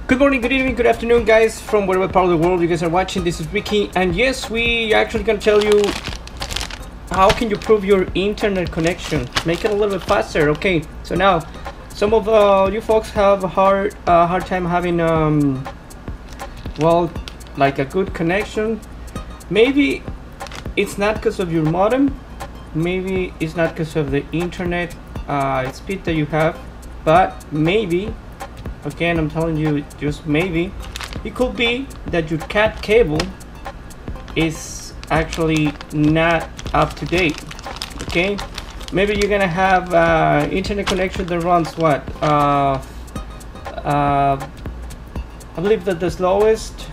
Good morning, good evening, good afternoon, guys, from whatever part of the world you guys are watching. This is Ricky, and yes, we actually gonna tell you how can you prove your internet connection, make it a little bit faster. Okay, so now some of you folks have a hard time having well, like a good connection. Maybe it's not because of your modem, maybe it's not because of the internet speed that you have, but maybe, again, I'm telling you, just maybe, it could be that your cat cable is actually not up to date. Okay, maybe you're gonna have internet connection that runs what I believe that the slowest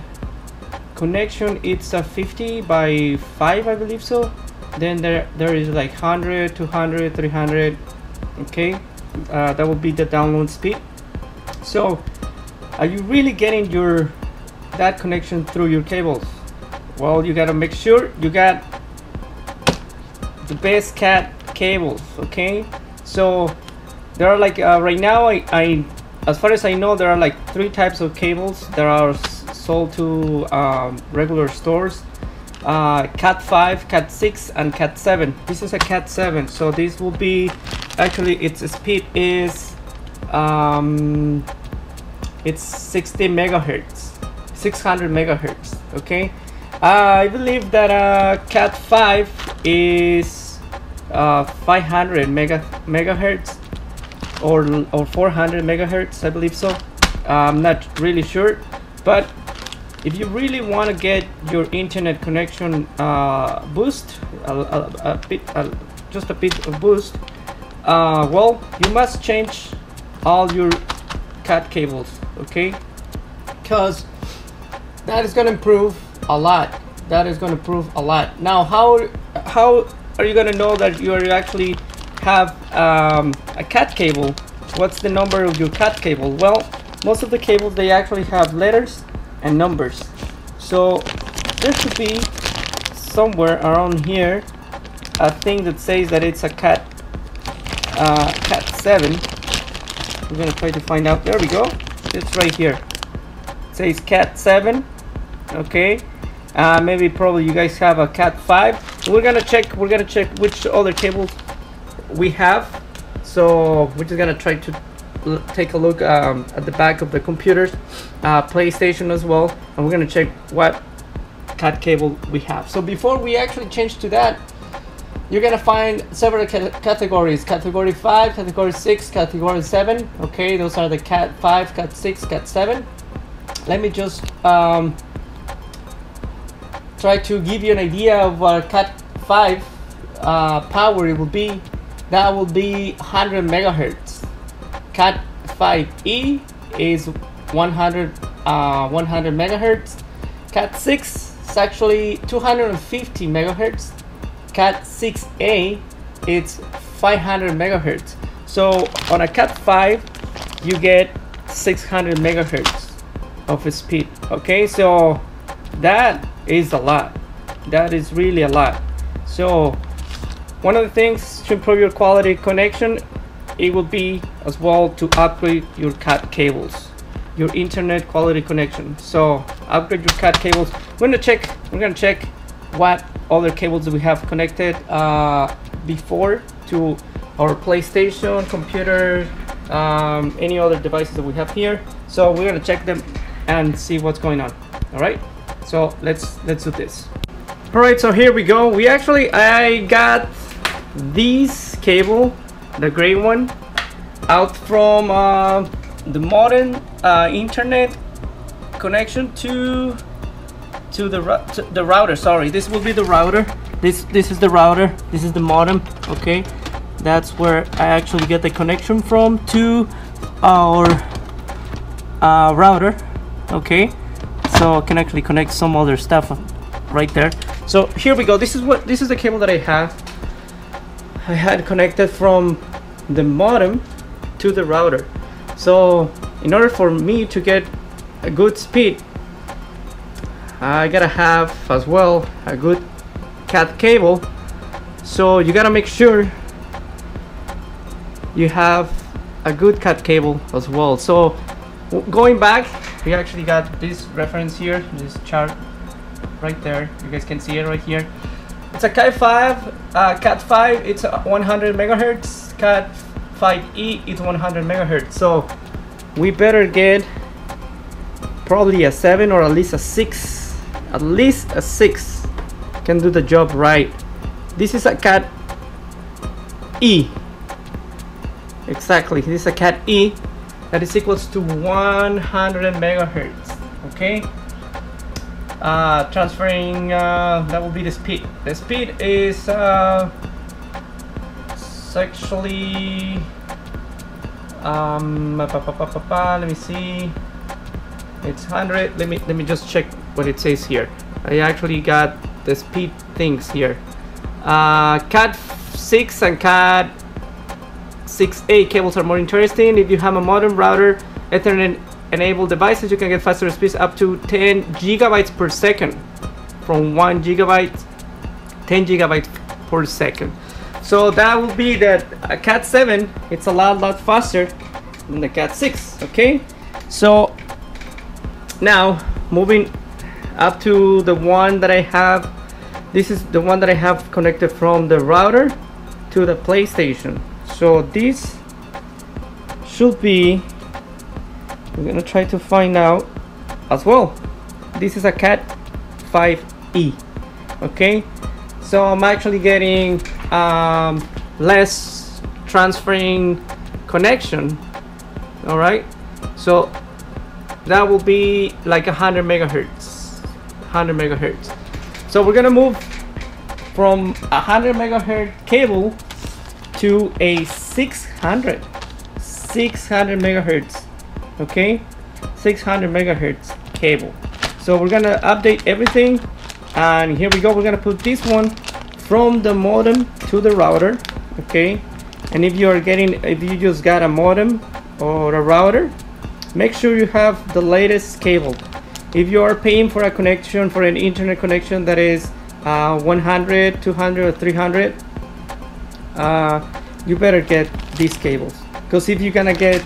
connection it's a 50 by 5, I believe so. Then there is like 100, 200, 300. Okay, that would be the download speed. So are you really getting that connection through your cables? Well, you gotta make sure you got the best cat cables. Okay, so there are like right now I as far as I know, there are like 3 types of cables that are sold to regular stores: cat 5, cat 6, and cat 7. This is a cat 7, so this will be actually its speed is it's 60 megahertz, 600 megahertz. Okay, I believe that cat 5 is 500 megahertz or 400 megahertz, I believe so. I'm not really sure, but if you really want to get your internet connection boost just a bit of boost, well, you must change all your cat cables. Okay, because that is going to improve a lot. That is going to improve a lot. Now, how are you going to know that you actually have a cat cable? What's the number of your cat cable? Well, most of the cables, they actually have letters and numbers. So there should be somewhere around here a thing that says that it's a cat 7. We're gonna try to find out. There we go. It's right here. It says cat 7. Okay. Maybe probably you guys have a cat 5. We're gonna check which other cables we have. So we're just gonna try to take a look at the back of the computers, PlayStation as well, and we're gonna check what cat cable we have. So before we actually change to that, you're gonna find several categories: category 5, category 6, category 7. Okay, those are the cat 5, cat 6, cat 7. Let me just try to give you an idea of what cat 5 power it will be. That will be 100 megahertz. Cat 5e is 100 megahertz. Cat 6 is actually 250 megahertz. Cat 6a, it's 500 megahertz. So on a cat 5 you get 600 megahertz of speed. Okay, so that is a lot. That is really a lot. So one of the things to improve your quality connection, it will be as well to upgrade your cat cables, your internet quality connection. So upgrade your cat cables. We're gonna check what other cables we have connected before to our PlayStation, computer, any other devices that we have here. So we're gonna check them and see what's going on. All right, so let's do this. All right, so here we go. I got this cable, the gray one, out from the modern internet connection to the router. Sorry, this will be the router. This is the router. This is the modem. Okay, that's where I actually get the connection from to our router. Okay, so I can actually connect some other stuff right there. So here we go. This is the cable that I had connected from the modem to the router. So in order for me to get a good speed, I gotta have as well a good cat cable. So you gotta make sure you have a good cat cable as well. So going back, we actually got this reference here, this chart right there. You guys can see it right here. It's a Cat 5. Cat 5, it's 100 megahertz. Cat 5e, it's 100 megahertz. So we better get probably a 7 or at least a 6. At least a 6 can do the job right. This is a Cat E. Exactly, this is a Cat E that is equals to 100 megahertz. Okay. Transferring, that will be the speed. The speed is actually let me see, it's 100. Let me just check what it says here. I actually got the speed things here. Cat 6 and Cat 6A cables are more interesting. If you have a modem, router, Ethernet enabled devices, you can get faster speeds up to 10 gigabytes per second. From 1 gigabyte, 10 gigabytes per second. So that will be that Cat 7. It's a lot faster than the Cat 6. Okay, so now moving up to the one that I have. This is the one that I have connected from the router to the PlayStation. So this should be, we're gonna try to find out as well. This is a Cat 5e. Okay, so I'm actually getting less transferring connection. All right, so that will be like 100 megahertz. 100 megahertz. So we're gonna move from 100 megahertz cable to a 600 megahertz. Okay, 600 megahertz cable. So we're gonna update everything, and here we go. We're gonna put this one from the modem to the router. Okay, and if you just got a modem or a router, make sure you have the latest cable. If you are paying for a connection, for an internet connection that is 100, 200, or 300, you better get these cables, because if you're gonna get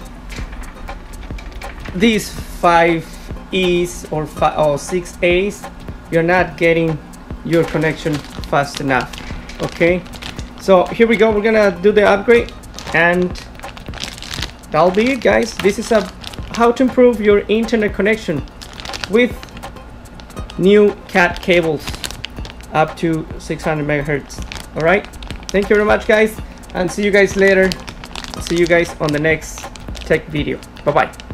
these 5Es or 6As, you're not getting your connection fast enough. Okay, so here we go. We're gonna do the upgrade, and that'll be it, guys. This is how to improve your internet connection with new Cat cables up to 600 megahertz. All right, thank you very much, guys, and see you guys later. See you guys on the next tech video. Bye bye.